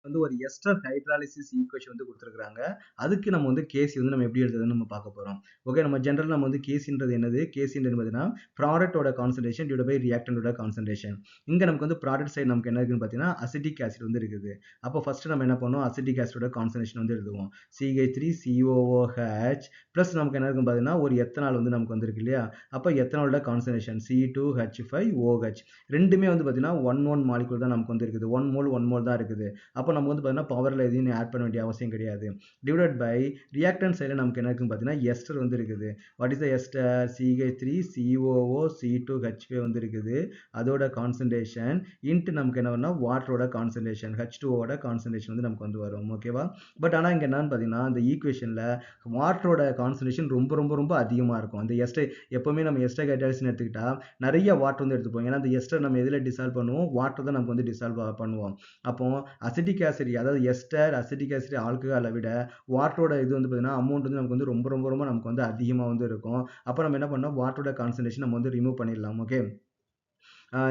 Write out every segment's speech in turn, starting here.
வந்து ஒரு ester hydrolysis equation வந்து கொடுத்துருக்காங்க. அதுக்கு நம்ம வந்து கேசி வந்து நம்ம எப்படி எழுதுறதுன்னு நம்ம பார்க்க போறோம். ஓகே, நம்ம ஜென்ரல் நம்ம வந்து கேசின்றது என்னது? கேசின்றது பார்த்தீங்கன்னா ப்ராடக்ட்டோட கான்சன்ட்ரேஷன் டிவைட் பை ரியாக்டன்டோட கான்சன்ட்ரேஷன். இங்க நமக்கு வந்து ப்ராடக்ட் சைடு நமக்கு என்ன இருக்குன்னு பார்த்தீங்கன்னா அசிட்டிக் ஆசிட் வந்து இருக்குது. அப்போ ஃபர்ஸ்ட் நம்ம என்ன பண்ணுவோம்? அசிட்டிக் ஆசிடோட கான்சன்ட்ரேஷன் வந்து எழுதுவோம். CH3COOH பிளஸ் நமக்கு என்ன இருக்கும் பார்த்தீங்கன்னா ஒரு எத்தனால் வந்து நமக்கு வந்திருக்கு இல்லையா? அப்போ எத்தனாலோட கான்சன்ட்ரேஷன் C2H5OH ரெண்டுமே வந்து பார்த்தீங்கன்னா 1 மாலிகுல் தான் நமக்கு வந்து இருக்குது. 1 மோல் தான் இருக்குது. அப்போ நம்ம வந்து பார்த்தீங்கன்னா பவரில் எதையும் ஆட் பண்ண வேண்டிய அவசியம் கிடையாது. டிவைட் பை ரியாக்டன்ட் சைடில் நமக்கு என்ன இருக்குன்னு பார்த்தீங்கன்னா எஸ்டர் வந்து இருக்குது. What is the ester? CH3COOC2H5 வந்து இருக்குது. அதோட கான்சன்ட்ரேஷன் இன்ட்டு நமக்கு என்ன வரும்னா வாட்டரோட கான்சன்ட்ரேஷன் H2ஓட கான்சன்ட்ரேஷன் வந்து நமக்கு வந்து வரும். ஓகேவா? பட் ஆனால் இங்கே என்னன்னு பார்த்தீங்கன்னா அந்த ஈக்குவேஷனில் வாட்டரோட கான்சன்ட்ரேஷன் ரொம்ப ரொம்ப ரொம்ப அதிகமாக இருக்கும். அந்த எஸ்டர் எப்பவுமே நம்ம எஸ்டர் ஹைட்ராலிசிஸ் எடுத்துக்கிட்டா நிறைய வாட்டர் வந்து எடுத்துப்போம். ஏன்னா அந்த எஸ்டர் நம்ம எதில் டிசால்வ் பண்ணுவோம்? வாட்டர் தான் நமக்கு வந்து டிசால்வ் பண்ணுவோம். அப்போ அசிட்டிக் ஆசிட் அதாவது எஸ்டர் அசிட்டிக் ஆசிட் ஆல்கஹாலை விட வாட்டரோட இது வந்து பார்த்தீங்கன்னா அமௌண்ட் வந்து நமக்கு வந்து ரொம்ப ரொம்ப ரொம்ப நமக்கு வந்து அதிகமாக வந்து இருக்கும். அப்போ நம்ம என்ன பண்ணோம்? வாட்டரோட கான்சன்ட்ரேஷன் நம்ம வந்து ரிமூவ் பண்ணிடலாம். ஓகே,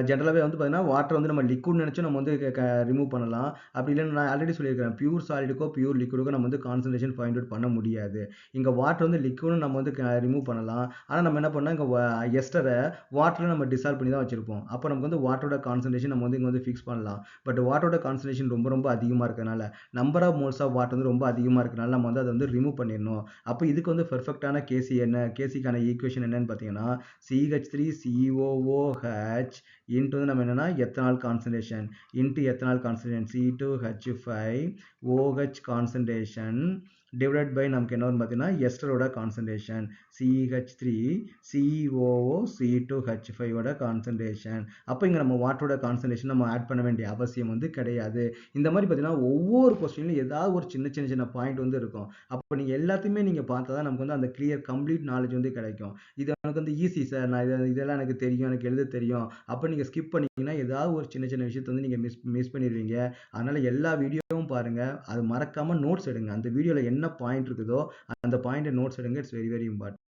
ஜென்ரலாகவே வந்து பார்த்தீங்கன்னா வாட்டர் வந்து நம்ம லிக்விட் நினச்சும் நம்ம வந்து ரிமூவ் பண்ணலாம். அப்படி இல்லைன்னா நான் ஆல்ரெடி சொல்லியிருக்கிறேன் பியூர் சாலிடுக்கோ பியூர் லிக்விடுக்கோ நம்ம வந்து கான்சன்ட்ரேஷன் ஃபைண்ட் அவுட் பண்ண முடியாது. இங்கே வாட்டர் வந்து லிக்விடும் நம்ம வந்து ரிமூவ் பண்ணலாம். ஆனால் நம்ம என்ன பண்ணோம் இங்கே எஸ்டரை வாட்டரில் நம்ம டிசால்வ் பண்ணி தான் வச்சிருப்போம். அப்போ நமக்கு வந்து வாட்டரோட கான்சன்ட்ரேஷன் நம்ம வந்து இங்கே வந்து ஃபிக்ஸ் பண்ணலாம். பட் வாட்டரோட கான்சன்ட்ரேஷன் ரொம்ப ரொம்ப அதிகமாக இருக்கிறனால number of moles of water வந்து ரொம்ப அதிகமாக இருக்கிறனால நம்ம வந்து அதை வந்து ரிமூவ் பண்ணிடணும். அப்போ இதுக்கு வந்து பெர்ஃபெக்டான கேசி என்ன? கேசிக்கான ஈக்குவேஷன் என்னன்னு பார்த்தீங்கன்னா CH3COOH இன்ட்டு வந்து நம்ம என்னன்னா ethanol concentration into ethanol concentration C2H5OH concentration divide by நமக்கு என்ன வரும் பார்த்தீங்கன்னா எஸ்டரோட கான்சன்ட்ரேஷன் CH3COOC2H5ஓட கான்சன்ட்ரேஷன். அப்போ இங்கே நம்ம வாட்டரோட கான்சன்ட்ரேஷன் நம்ம ஆட் பண்ண வேண்டிய அவசியம் வந்து கிடையாது. இந்த மாதிரி பார்த்தீங்கன்னா ஒவ்வொரு கொஸ்டின்லையும் ஏதாவது ஒரு சின்ன சின்ன சின்ன பாயிண்ட் வந்து இருக்கும். அப்போ நீங்கள் எல்லாத்தையுமே நீங்கள் பார்த்தா தான் நமக்கு வந்து அந்த கிளியர் கம்ப்ளீட் நாலேஜ் வந்து கிடைக்கும். இது எனக்கு வந்து ஈஸி சார், நான் இதெல்லாம் எனக்கு தெரியும், எனக்கு எழுத தெரியும், அப்போ நீங்கள் ஸ்கிப் பண்ணீங்கன்னா ஏதாவது ஒரு சின்ன சின்ன விஷயத்தை வந்து நீங்கள் மிஸ் பண்ணிடுவீங்க. அதனால எல்லா வீடியோவும் பாருங்க, அது மறக்காம நோட்ஸ் எடுங்க. அந்த வீடியோவில் என்ன பாயிண்ட் இருக்குதோ அந்த பாயிண்ட் நோட்ஸ் எடுங்க. It's very very important.